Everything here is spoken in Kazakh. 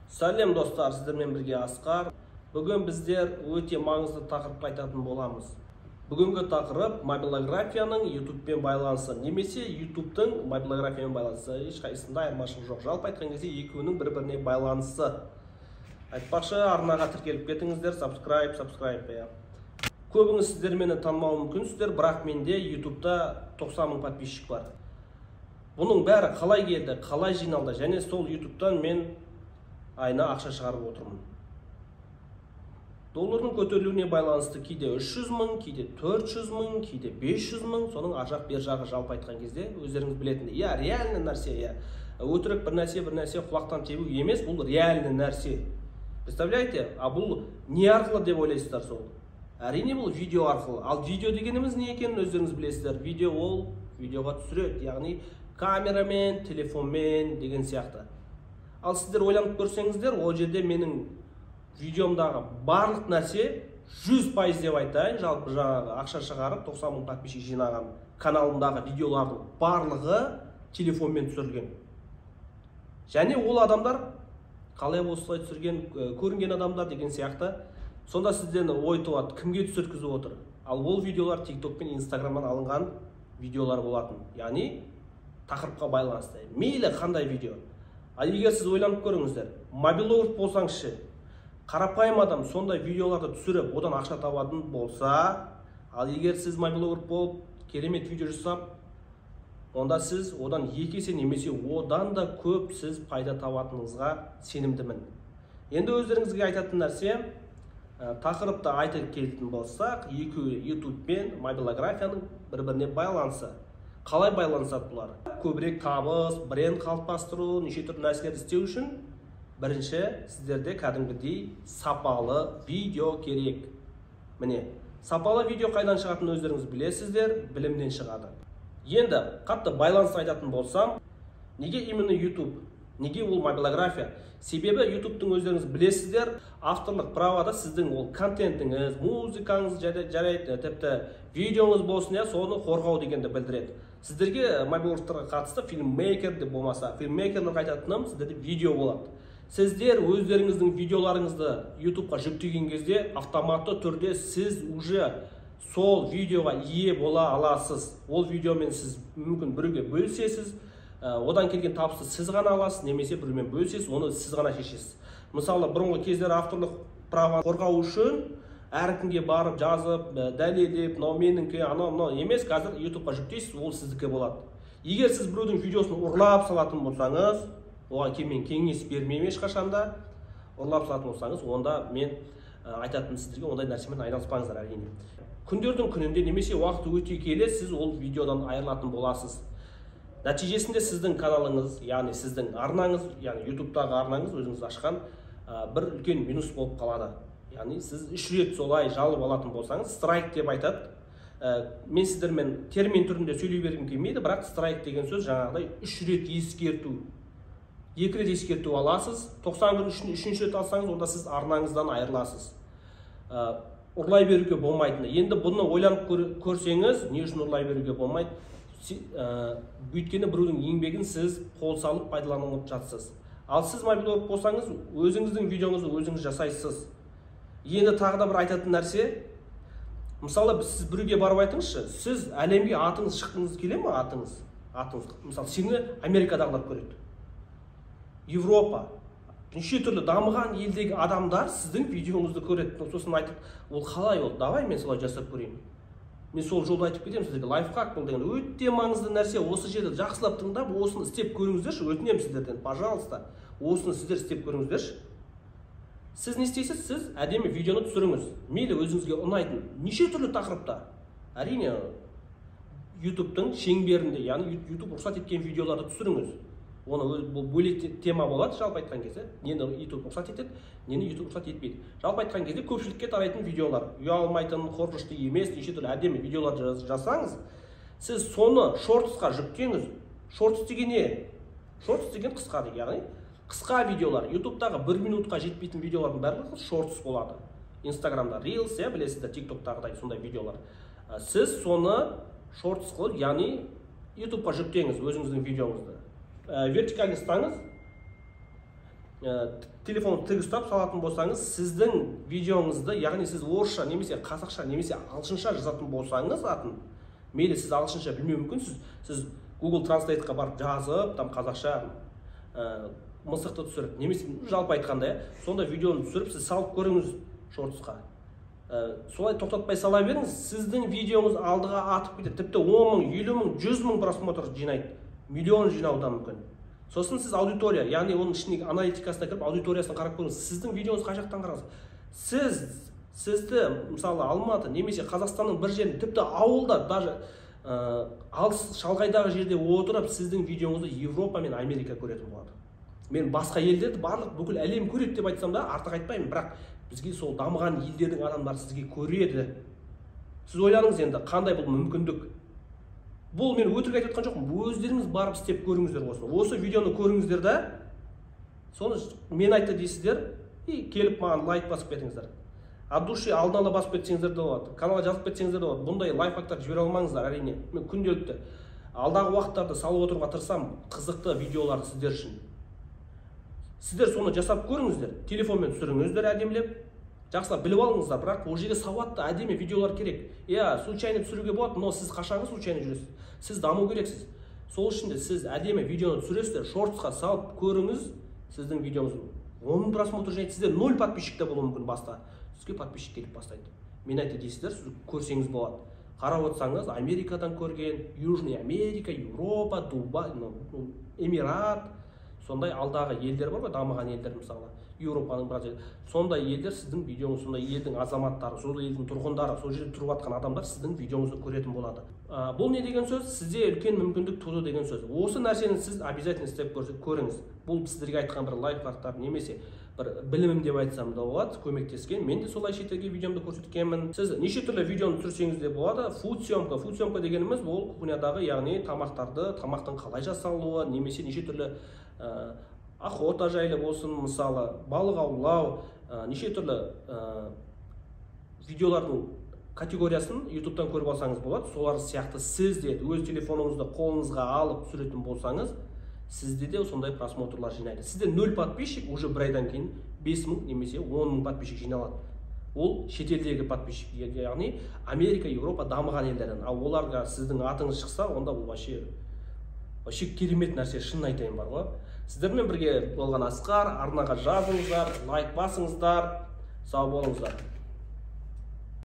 Сәлем достар, сіздермен бірге Асқар. Бүгін біздер өте маңызды тақырып айтатын боламыз. Бүгінгі тақырып мобилографияның YouTube-пен байланысы, немесе YouTube-тың мобилографиямен байланысы. Ешқайсысында айырмашылық жоқ. Жалпы айтқан кезде екеуінің бір-біріне байланысы. Айтпақшы, арнаға тіркеліп кетіңіздер, subscribe. Көбіңіз сіздер мені танымауы мүмкінсіздер, бірақ менде YouTube-та 90 мың подписчик бар. Бұның бәрі қалай келді, қалай жиналды, және сол YouTube-тан мен айына ақша шығарып отырмын. Доллардың көтерілуіне байланысты кейде 300 мың, кейде 400 мың, кейде 500 мың, соның аржақ бер жағы жалпы айтқан кезде өздеріңіз білетіндей. Реальный нәрсе, өтірік бір нәрсе құлақтан тебу емес, бұл реальный нәрсе. Представляете? Бұл не арқылы деп ойлайсыздар сол? Әрине бұл видео арқылы. Ал видео дегеніміз не екенін өздеріңіз білесіздер. Видео ол видеоға түсіреді, яғни камерамен, телефонмен деген сияқты. Ал сіздер ойланып көрсеңіздер, ол жерде менің видеомдағы барлық нәрсе 100% деп айтайын, жалпы жаңағы ақша шығарып 90 мың подписчик жинаған каналымдағы видеолардың барлығы телефонмен түсірілген. Және ол адамдар қалай осылай түсірген, көрінген адамдар деген сияқты. Сонда сізден ой туады, кімге түсірткізіп отыр? Ал ол видеолар TikTok пен Instagram'нан алынған видеолар болатын. Яғни тақырыпқа байланысты. Мейлі қандай видео. Ал егер сіз ойланып көріңіздер, мобилограф болсаңызшы, қарапайым адам сондай видеоларды түсіріп, одан ақша табатын болса, ал егер сіз мобилограф болып, керемет видео жасап, онда сіз одан 2 есе немесе одан да көп сіз пайда табатыныңызға сенімдімін. Енді өздеріңізге айтатын нәрсе, тақырыпта айтып келетін болсақ, YouTube пен мобилографияның бір-біріне байланысы. Қалай байланысады бұлар? Көбірек табыс, бренд қалыптастыру, неше түрлі нәрселерді істеу үшін бірінші сіздерде кәдімгідей сапалы видео керек. Міне, сапалы видео қайдан шығатынын өздеріңіз білесіздер, білімнен шығады. Енді қатты байланыс айтатын болсам, неге именно YouTube? Неге ол мобилография? Себебі YouTube-тың өздеріңіз білесіздер, авторлық правада сіздің ол контентіңіз, музыкаңыз жарайды, тіпті видеоңыз болсын, соны қорғау дегенді білдіреді. Сіздерге мобилографтарға қатысты фильммейкер деп болмаса, фильммейкерлер айтатыным сіздерде видео болады. Сіздер өздеріңіздің видеоларыңызды YouTube-қа жүктеген кезде автоматты түрде сіз уже сол видеоға ие бола аласыз. Ол видеомен сіз мүмкін біреуге бөлсесіз, одан келген табысты сіз ғана аласыз, немесе біреумен бөлсесіз, оны сіз ғана шешесіз. Мысалы, бұрынғы кездер авторлық права қорғау үшін әркімге барып жазып, дәлелдеп, мынау меніңкі, анау емес, қазір YouTube-ға жүктейсіз, ол сіздікі болады. Егер сіз біреудің видеосын ұрлап салатын болсаңыз, оған мен кеңес бермеймін ешқашанда, ұрлап салатын болсаңыз, онда мен айтатын сіздерге ондай нәрсемен айналыспаңыздар әрине. Күндердің күнінде немесе уақыт өте келе сіз ол видеодан айырылатын боласыз. Нәтижесінде сіздің каналыңыз, яғни сіздің арнаңыз, яғни YouTube-тағы арнаңыз өзіңіз ашқан бір үлкен минус болып қалады. Яғни сіз 3 рет солай жалып алатын болсаңыз, страйк деп айтады. Мен сіздермен термин түрінде сөйлей бергім келмейді, бірақ страйк деген сөз жаңағыдай 3 рет ескерту. 2 рет ескерту аласыз, 90 күн үшін 3-ші рет алсаңыз, онда сіз арнаңыздан айырыласыз. Ұрлай беруге болмайтыны. Енді бұны ойланып көрсеңіз, не үшін ұрлай беруге болмайды? Өйткені біреудің еңбегін сіз қол салып пайдаланып жатсыз. Ал сіз мобилограф болсаңыз, өзіңіздің видеоңызды өзіңіз жасайсыз. Енді тағы да бір айтатын нәрсе, мысалы сіз біреуге барып айтыңызшы, сіз әлемге атыңыз шыққыңыз келе ме? Атыңыз. Мысалы сені Америкадағылар көреді. Европа, неше түрлі дамыған елдегі адамдар сіздің видеоңызды көреді. Сосын айтып, ол қалай ол? Давай мен солай жасап көрейін. Мен сол жолды айтып кетемін сіздерге. Лайфхак бұл деген өте маңызды нәрсе. Осы жерді жақсылап тыңдап, осыны істеп көріңіздерші. Өтінемін сіздерден, пожалуйста. Осыны сіздер істеп көріңіздерші. Сіз не істейсіз? Сіз әдемі видеоны түсіріңіз. Мейлі өзіңізге ұнайтын неше түрлі тақырыпта. Әрине YouTube-тың шеңберінде, яғни YouTube рұқсат еткен видеоларды түсіріңіз. Оны бөлек тема болады, жалпы айтқан кезде. Нені YouTube рұқсат етеді, нені YouTube рұқсат етпейді. Жалпы айтқан кезде көпшілікке тарайтын видеолар, ұялмайтын, қорқынышты емес, неше түрлі әдемі видеолар жасаңыз, сіз соны шортсқа жүктеңіз. Шортс деген не? Шортс деген қысқа деген, яғни қысқа видеолар. YouTube-тағы 1 минутқа жетпейтін видеолардың барлығы шортс болады. Instagram-да Reels, білесіздер, TikTok-тағыдай сондай видеолар. Сіз соны шортс қылып, яғни YouTube-қа жүктеңіз өзіңіздің видеоңызды. Вертикальный ұстаңыз, телефонды тік ұстап салатын болсаңыз, сіздің видеоңызды, яғни сіз орысша немесе қазақша немесе ағылшынша жазатын болсаңыз атын, мейлі сіз ағылшынша білмеуі мүмкін, сіз Google Translate-қа барып жазып, там қазақша мысықты түсіріп, немесе жалпы айтқанда, сонда видеоны түсіріп, сіз салып көріңіз шортсқа. Солай тоқтатпай сала беріңіз, сіздің видеоңыз алдыға атып кетеді, тіпті 10 мың, 50 мың, 100 мың просмотр жинайды, миллион жинауы да мүмкін. Сосын сіз аудитория, яғни оның ішіндегі аналитикасына кіріп, аудиториясын қарап көріңіз, сіздің видеоңыз қай жақтан қараңыз. Сізді, мысалы, Алматы немесе Қазақстанның бір жерін, тіпті ауылда, даже алыс шалғайдағы жерде отырып, сіздің видеоңызды Европа мен Америка көретін болады. Мен басқа елдерді барлық бүкіл әлем көреді деп айтсам да, артық айтпаймын, бірақ бізге сол дамыған елдердің адамдары сізге көреді. Сіз ойланыңыз енді, қандай бұл мүмкіндік. Бұл мен өтірік айтып жатқан жоқпын, өздеріңіз барып істеп көріңіздер осыны. Осы видеоны көріңіздер да, соны мен айтты дейсіздер, келіп маған лайк басып кетіңіздер. От души алдын ала басып кетсеңіздер де болады, каналға жазып кетсеңіздер де болады. Бұндай лайфхактар жібере алмаңыздар, әрине. Мен күнделікті алдағы уақыттарды салып отыруға тырысамын, қызықты видеоларды сіздер үшін. Сіздер соны жасап көріңіздер, телефонмен түсіріңіздер әдемілеп, жақсылап біліп алыңыздар, бірақ ол жерге сауатты әдемі видеолар керек. Случайно түсіруге болады, но сіз қашанғы случайно жүресіз? Сіз даму керексіз. Сол үшін де сіз әдемі видеоны түсіресіздер, шортсқа салып көріңіз, сіздің видеоңыз 10 мың просмотр жинайды, сізде 0 подписчикте болуы мүмкін баста. Сізге подписчик келіп бастайды. Мен айтты дейсіздер, сіз көрсеңіз болады. Қарап отырсаңыз, Америкадан көрген, Южный Америка, Европа, Дубай, Эмират, сондай алдағы елдер бар ғой, дамыған елдер, мысалы Еуропаның біраз елдер. Сондай елдер сіздің видеоңыз, сондай елдің азаматтары, сол елдің тұрғындары, сол жерде тұрып жатқан адамдар сіздің видеоңызды көретін болады. Бұл не деген сөз? Сізде үлкен мүмкіндік туды деген сөз. Осы нәрсені сіз обязательно істеп көріңіз. Бұл сіздерге айтқан бір лайфхактар немесе бір білімім деп айтсам да болады, көмектескен. Мен де солай шетелге видеомды көрсеткенмін. Сіз неше түрлі видеоны түсірсеңіз де болады. Фуд съемка дегеніміз ол кухнядағы, яғни тамақтың қалай жасалуы, немесе неше түрлі охота жайлы болсын, мысалы балық аулау, неше түрлі видеолардың категориясын YouTube'дан көріп алсаңыз болады. Солар сияқты сіз де өз телефоныңызды қолыңызға алып түсіретін болсаңыз, сізде де сондай просмотрлар жинайды. Сізде 0 подписчик уже бір айдан кейін 5 мың немесе 10 мың подписчик жиналады. Ол шетелдегі подписчик, яғни Америка, Европа дамыған елдерден. Ал оларға сіздің атыңыз шықса, онда бұл вообще керемет нәрсе, шын айтайын бар ғой. Сіздермен бірге болған Асқар, арнаға жазыңыздар, лайк басыңыздар, сау болыңыздар.